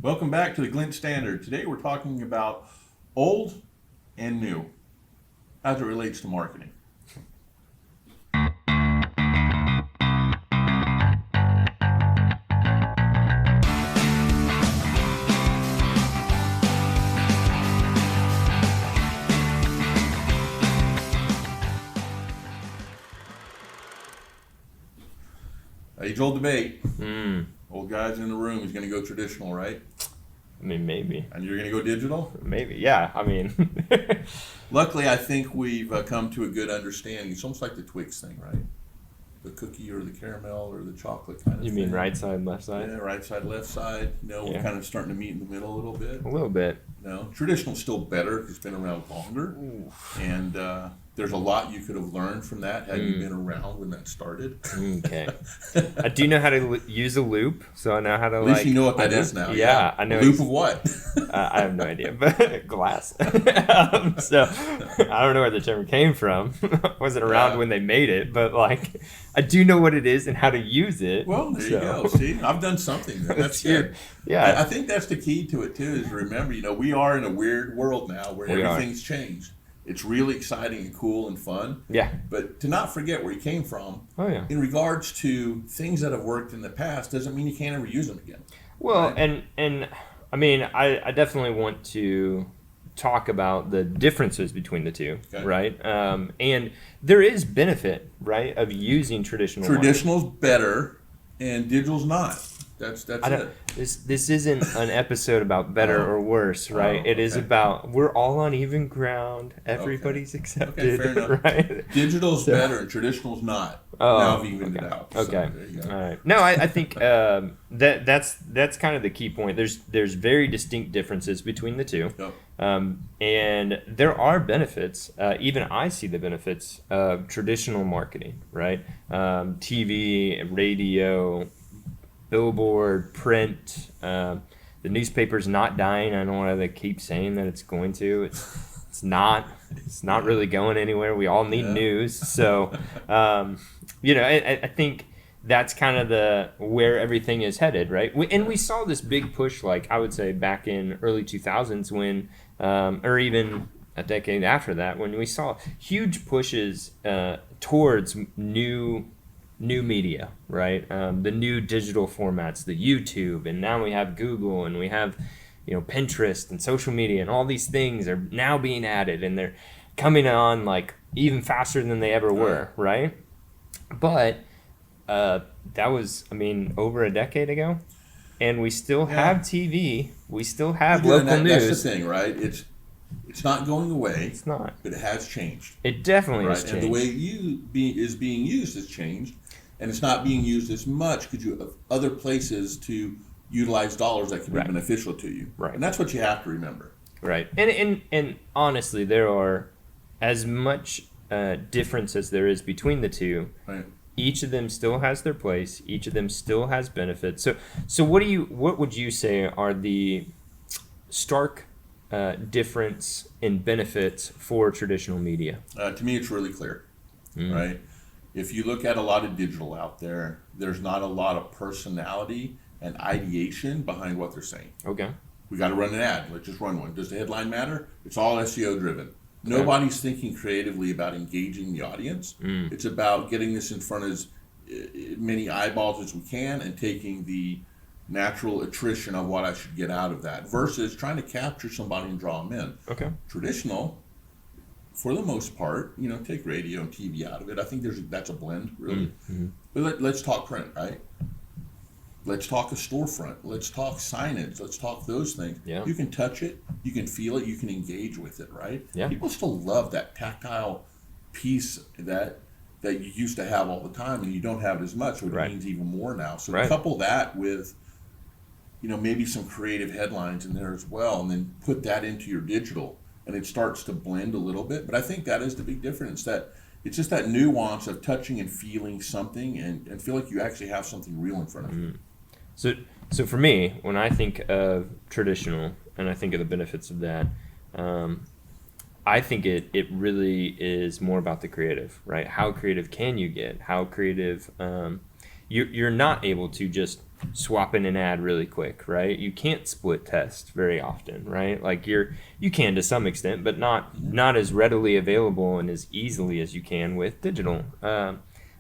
Welcome back to the Glint Standard. Today we're talking about old and new as it relates to marketing. Age-old debate. Old guys in the room is going to go traditional, right? I mean, maybe. And you're going to go digital? Maybe, yeah. I mean. Luckily, I think we've come to a good understanding. It's almost like the Twix thing, right? The cookie or the caramel or the chocolate kind of thing. You mean right side, left side? Yeah, right side, left side. We're kind of starting to meet in the middle a little bit. A little bit. Traditional's still better because it's been around longer. Ooh. And there's a lot you could have learned from that had you been around when that started. Okay. I do know how to use a loop, so I know how to At least you know what that is now. Yeah, I know. Loop of what? I have no idea, but glass. So I don't know where the term came from. I wasn't around when they made it, but I do know what it is and how to use it. Well, there you go. See, I've done something there. That's good. Yeah. I think that's the key to it, too, is to remember, we are in a weird world now where everything's changed. It's really exciting and cool and fun. Yeah. But to not forget where you came from in regards to things that have worked in the past doesn't mean you can't ever use them again. Well, right? and I mean, I definitely want to talk about the differences between the two, right? And there is benefit, right, of using traditional. Traditional's better and digital's not. That's it. This isn't an episode about better or worse, right? It is about we're all on even ground. Everybody's accepted, fair enough. Right? Digital's better and traditional's not. Now I've evened it out. Okay. So there you go. All right. No, I think that's kind of the key point. There's very distinct differences between the two. Yep. And there are benefits. Even I see the benefits of traditional marketing, right? TV, radio, billboard, print, the newspaper's not dying. I know why they keep saying that it's going to. It's not really going anywhere. We all need news. So, I think that's kind of where everything is headed, right? And we saw this big push, I would say back in early 2000s when, or even a decade after that, when we saw huge pushes towards new media, right? The new digital formats, the YouTube, and now we have Google, and we have, Pinterest and social media, and all these things are now being added, and they're coming on even faster than they ever were, right? But that was, over a decade ago, and we still have TV, we still have local news. That's the thing, right? It's not going away. It's not. But it has changed. It definitely has changed. And the way is being used has changed. And it's not being used as much because you have other places to utilize dollars that can be beneficial to you. Right. And that's what you have to remember. Right. And honestly, there are as much difference as there is between the two. Right. Each of them still has their place. Each of them still has benefits. So what would you say are the stark difference in benefits for traditional media? To me, it's really clear, right? If you look at a lot of digital out there, there's not a lot of personality and ideation behind what they're saying. Okay. We got to run an ad. Let's just run one. Does the headline matter? It's all SEO driven. Okay. Nobody's thinking creatively about engaging the audience. It's about getting this in front of as many eyeballs as we can and taking the natural attrition of what I should get out of that versus trying to capture somebody and draw them in. Okay. Traditional, for the most part, take radio and TV out of it. I think that's a blend, really. Mm-hmm. But let's talk print, right? Let's talk a storefront. Let's talk signage. Let's talk those things. Yeah. You can touch it. You can feel it. You can engage with it, right? Yeah. People still love that tactile piece that you used to have all the time, and you don't have it as much, so it means even more now. So couple that with, maybe some creative headlines in there as well, and then put that into your digital, and it starts to blend a little bit. But I think that is the big difference, that it's just that nuance of touching and feeling something and feel like you actually have something real in front of you. So for me, when I think of traditional and I think of the benefits of that, I think it really is more about the creative, right? How creative can you get? How creative you're not able to just swap in an ad really quick, right? You can't split test very often, right? Like you can to some extent, but not as readily available and as easily as you can with digital.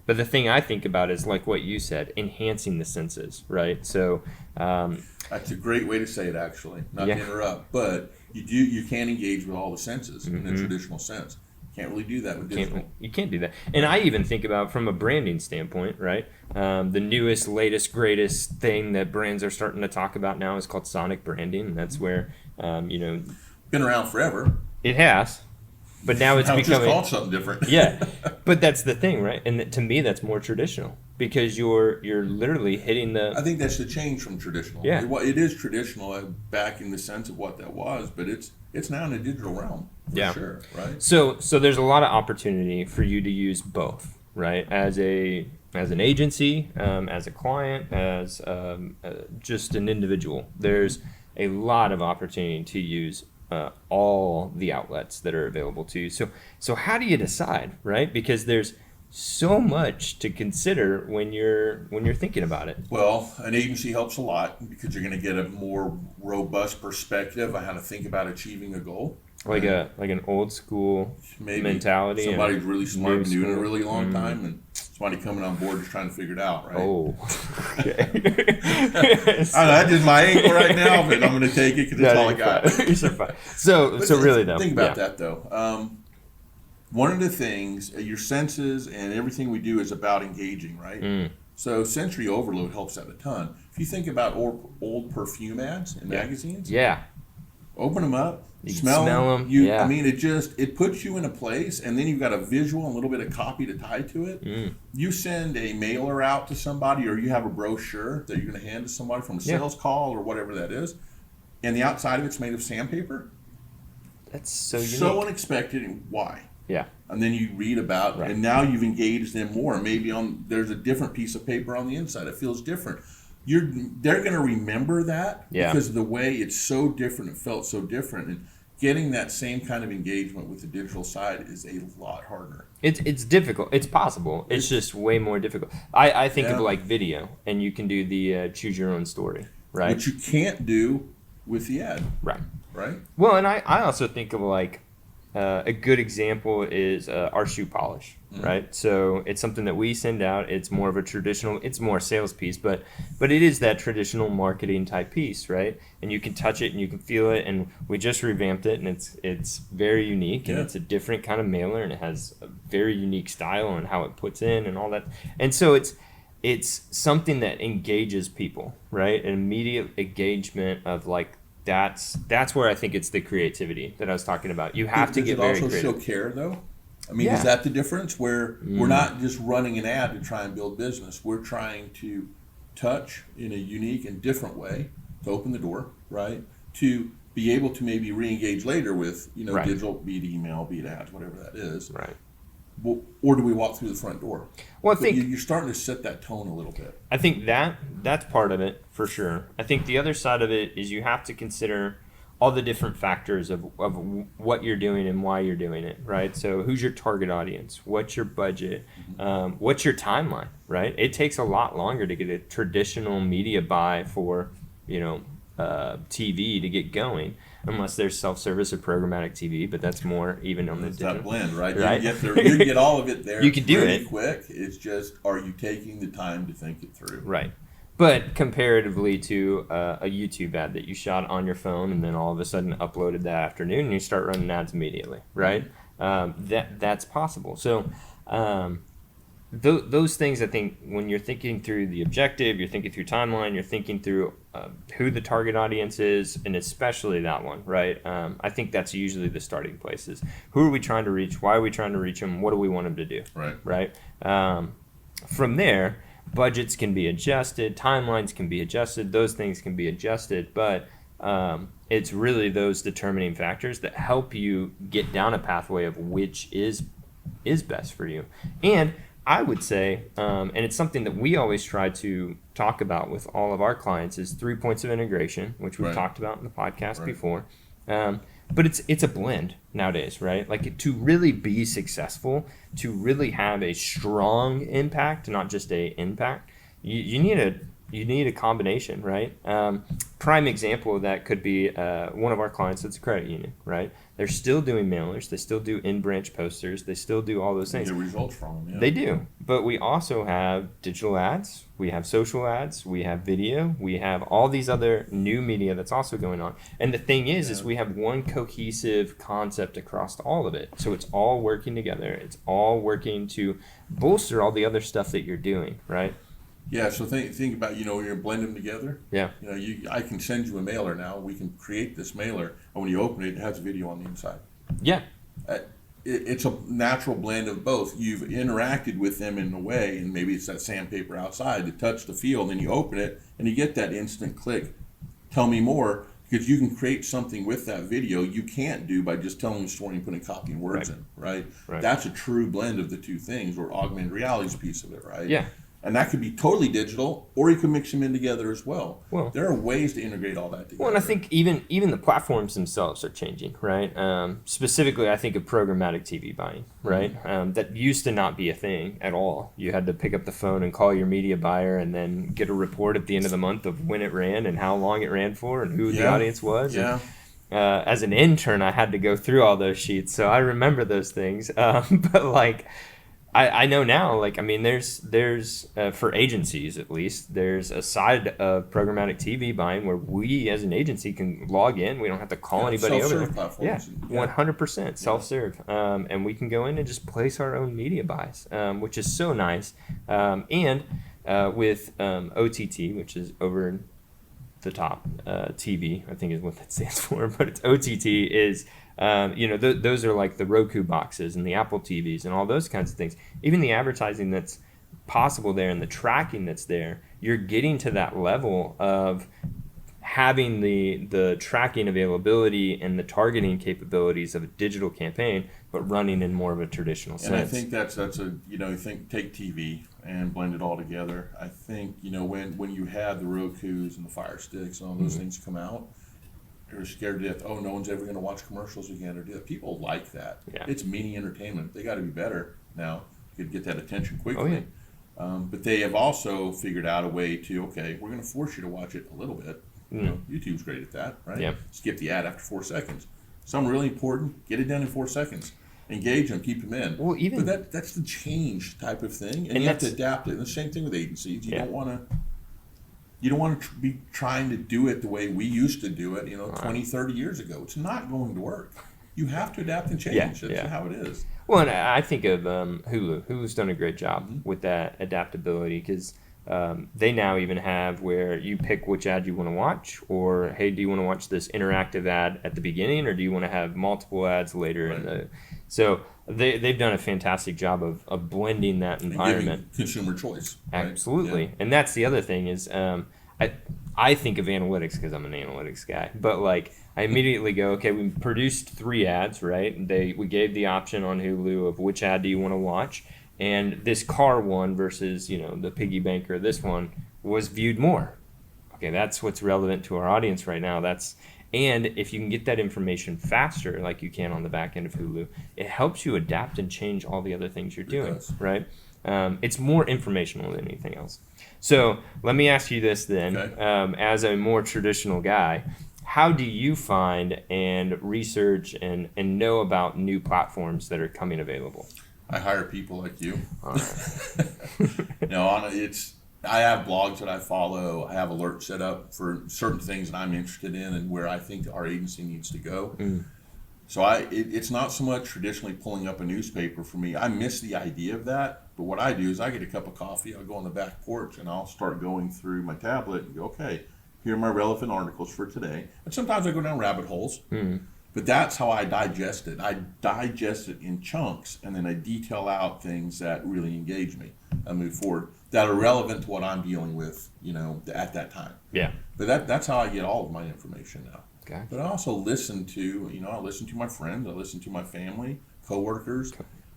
But the thing I think about is like what you said, enhancing the senses, right? So that's a great way to say it, actually. Not to interrupt, but you can engage with all the senses in a traditional sense. Can't really do that with digital. You can't do that. And I even think about from a branding standpoint, right? The newest, latest, greatest thing that brands are starting to talk about now is called sonic branding. And that's where, been around forever. It has. But now it's becoming just called something different. Yeah, but that's the thing, right? And to me, that's more traditional because you're literally hitting the. I think that's the change from traditional. Yeah, it is traditional back in the sense of what that was, but it's now in the digital realm. For sure, right? So there's a lot of opportunity for you to use both, right? As an agency, as a client, as just an individual. There's a lot of opportunity to use all the outlets that are available to you. So how do you decide, right? Because there's so much to consider when you're thinking about it. Well, an agency helps a lot because you're going to get a more robust perspective on how to think about achieving a goal. Like an old school mentality. Somebody's really smart and doing it a really long time, and somebody coming on board just trying to figure it out, right? Oh, okay. That's just my angle right now, but I'm going to take it because it's all I got. You're so fine. So really though, think about that though. One of the things, your senses and everything we do is about engaging, right? So sensory overload helps that a ton. If you think about old perfume ads in magazines, open them up. You smell them. I mean, it puts you in a place, and then you've got a visual and a little bit of copy to tie to it. You send a mailer out to somebody, or you have a brochure that you're going to hand to somebody from a sales call or whatever that is, and the outside of it's made of sandpaper. That's so unique. So unexpected, and why? Yeah. And then you read about, and now you've engaged them more. Maybe there's a different piece of paper on the inside. It feels different. They're going to remember that because of the way it's so different. It felt so different, and getting that same kind of engagement with the digital side is a lot harder. It's difficult. It's possible. It's just way more difficult. I think of like video, and you can do the choose your own story, right? Which you can't do with the ad. Right. Well, and I also think of like a good example is our shoe polish, right? So it's something that we send out. It's more of a traditional, it's more a sales piece, but it is that traditional marketing type piece, right? And you can touch it and you can feel it. And we just revamped it, and it's very unique, and it's a different kind of mailer, and it has a very unique style and how it puts in and all that. And so it's something that engages people, right? An immediate engagement of like, that's where I think it's the creativity that I was talking about. You have to get very creative. Does it also show care, though? I mean, is that the difference? Where we're not just running an ad to try and build business. We're trying to touch in a unique and different way to open the door, right? To be able to maybe re-engage later with, digital, be it email, be it ads, whatever that is. Right. Or do we walk through the front door? Well, I think you're starting to set that tone a little bit. I think that's part of it for sure. I think the other side of it is you have to consider all the different factors of what you're doing and why you're doing it, right? So who's your target audience? What's your budget? What's your timeline, right? It takes a lot longer to get a traditional media buy for, TV to get going, unless there's self-service or programmatic TV, but that's more even on the digital. That blend, right? You can get all of it there. You can do it quick. It's just, are you taking the time to think it through? Right. But comparatively to a YouTube ad that you shot on your phone and then all of a sudden uploaded that afternoon, and you start running ads immediately, right? That's possible. So those things, I think, when you're thinking through the objective, you're thinking through timeline, you're thinking through who the target audience is, and especially that one, right? I think that's usually the starting place is who are we trying to reach? Why are we trying to reach them? What do we want them to do? Right? From there, budgets can be adjusted, timelines can be adjusted, those things can be adjusted, but it's really those determining factors that help you get down a pathway of which is best for you. And I would say, and it's something that we always try to talk about with all of our clients, is 3 points of integration, which we've talked about in the podcast before. But it's a blend nowadays, right? Like to really be successful, to really have a strong impact, not just a impact, you need You need a combination, right? Prime example of that could be one of our clients that's a credit union, right? They're still doing mailers. They still do in-branch posters. They still do all those things. Get results from them, yeah. They do. But we also have digital ads. We have social ads. We have video. We have all these other new media that's also going on. And the thing is we have one cohesive concept across all of it. So it's all working together. It's all working to bolster all the other stuff that you're doing, right? Yeah, so think about, you're blending them together. Yeah. I can send you a mailer now. We can create this mailer, and when you open it, it has a video on the inside. Yeah. It's a natural blend of both. You've interacted with them in a way, and maybe it's that sandpaper outside, the touch, the feel, and then you open it, and you get that instant click. Tell me more, because you can create something with that video you can't do by just telling the story and putting copy and words in, right? That's a true blend of the two things, or augmented reality is a piece of it, right? Yeah. And that could be totally digital, or you can mix them in together as well. Well, there are ways to integrate all that together. Well, and I think even the platforms themselves are changing, right? Specifically, I think of programmatic TV buying, right? That used to not be a thing at all. You had to pick up the phone and call your media buyer and then get a report at the end of the month of when it ran and how long it ran for and who the audience was. Yeah. And, as an intern, I had to go through all those sheets, so I remember those things. But like, I know now, like, I mean, there's for agencies at least, there's a side of programmatic TV buying where we as an agency can log in. We don't have to call anybody over. Yeah, 100% self-serve. And we can go in and just place our own media buys, which is so nice. And with OTT, which is over the top TV, I think is what that stands for, but it's OTT is. Those are like the Roku boxes and the Apple TVs and all those kinds of things. Even the advertising that's possible there and the tracking that's there, you're getting to that level of having the tracking availability and the targeting capabilities of a digital campaign, but running in more of a traditional sense. And I think that's take TV and blend it all together. I think, when you had the Rokus and the Fire Sticks and all those things come out, they're scared to death. Oh, no one's ever going to watch commercials again or do that. People like that. Yeah. It's mini entertainment. They got to be better now. You could get that attention quickly. Oh, yeah. But they have also figured out a way to, okay, we're going to force you to watch it a little bit. YouTube's great at that, right? Yeah. Skip the ad after 4 seconds. Something really important, get it done in 4 seconds. Engage them, keep them in. Well, but that's the change type of thing, and you have to adapt it. And the same thing with agencies. You don't want to be trying to do it the way we used to do it, 20, 30 years ago. It's not going to work. You have to adapt and change. That's how it is. Well, and I think of Hulu. Hulu's done a great job with that adaptability because they now even have where you pick which ad you want to watch, or, hey, do you want to watch this interactive ad at the beginning, or do you want to have multiple ads later in the... So they've done a fantastic job of blending that environment. And giving consumer choice. Right? Absolutely. Yeah. And that's the other thing is I think of analytics because I'm an analytics guy. But like I immediately go, okay, we produced 3 ads, right? We gave the option on Hulu of which ad do you want to watch. And this car one versus, the piggy banker, this one was viewed more. Okay, that's what's relevant to our audience right now. And if you can get that information faster, like you can on the back end of Hulu, it helps you adapt and change all the other things you're doing, right? It's more informational than anything else. So let me ask you this then, as a more traditional guy, how do you find and research and know about new platforms that are coming available? I hire people like you. All right. I have blogs that I follow. I have alerts set up for certain things that I'm interested in and where I think our agency needs to go. So it's not so much traditionally pulling up a newspaper for me. I miss the idea of that. But what I do is I get a cup of coffee, I'll go on the back porch, and I'll start going through my tablet and go, okay, here are my relevant articles for today. And sometimes I go down rabbit holes. But that's how I digest it. I digest it in chunks, and then I detail out things that really engage me and move forward that are relevant to what I'm dealing with, at that time. Yeah. But that's how I get all of my information now. Okay. But I also listen to, I listen to my friends, I listen to my family, coworkers,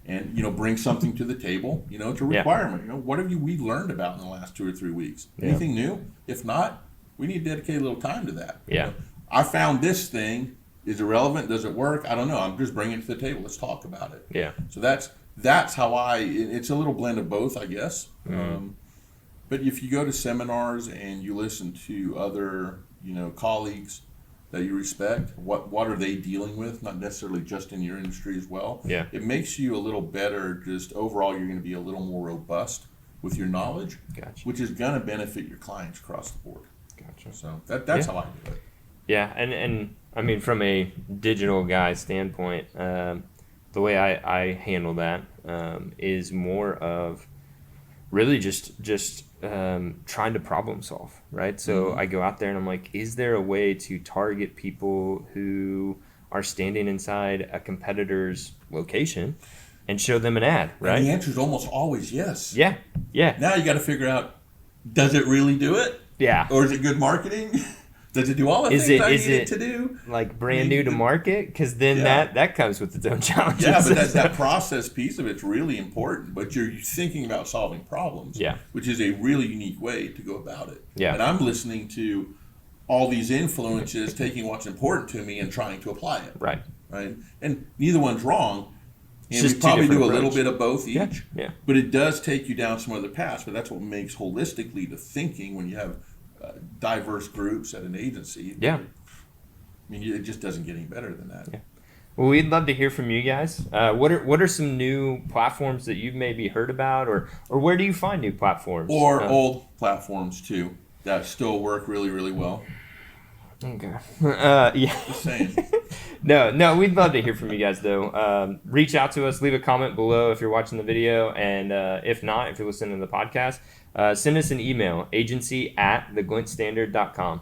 and, bring something to the table. It's a requirement. What have we learned about in the last 2 or 3 weeks? Anything new? If not, we need to dedicate a little time to that. Yeah. I found this thing. Is it relevant? Does it work? I don't know. I'm just bringing it to the table. Let's talk about it. Yeah. So that's how it's a little blend of both, I guess. But if you go to seminars and you listen to other, colleagues that you respect, what are they dealing with? Not necessarily just in your industry as well. Yeah. It makes you a little better. Just overall, you're going to be a little more robust with your knowledge, Gotcha. which is going to benefit your clients across the board. Gotcha. So that's how I do it. Yeah, and I mean, from a digital guy standpoint, the way I handle that is more of really just trying to problem solve, right? So I go out there and I'm like, is there a way to target people who are standing inside a competitor's location and show them an ad, right? And the answer is almost always yes. Yeah. Now you got to figure out, does it really do it? Yeah. Or is it good marketing? Does it do all the things I need it to do? Like brand new to market? Because then that comes with its own challenges. Yeah, but that process piece of it's really important. But you're thinking about solving problems, which is a really unique way to go about it. Yeah. And I'm listening to all these influences, taking what's important to me and trying to apply it. Right. And neither one's wrong. And just we probably do a little approach. bit of both each. Yeah. But it does take you down some other paths. But that's what makes holistically the thinking when you have diverse groups at an agency. Yeah. I mean, it just doesn't get any better than that. Yeah. Well, we'd love to hear from you guys. What are some new platforms that you've maybe heard about, or where do you find new platforms? Or old platforms too that still work really, really well. Okay. Yeah. Just saying. No, we'd love to hear from you guys though. Reach out to us, leave a comment below if you're watching the video, and if not, if you're listening to the podcast, send us an email, agency@theglintstandard.com.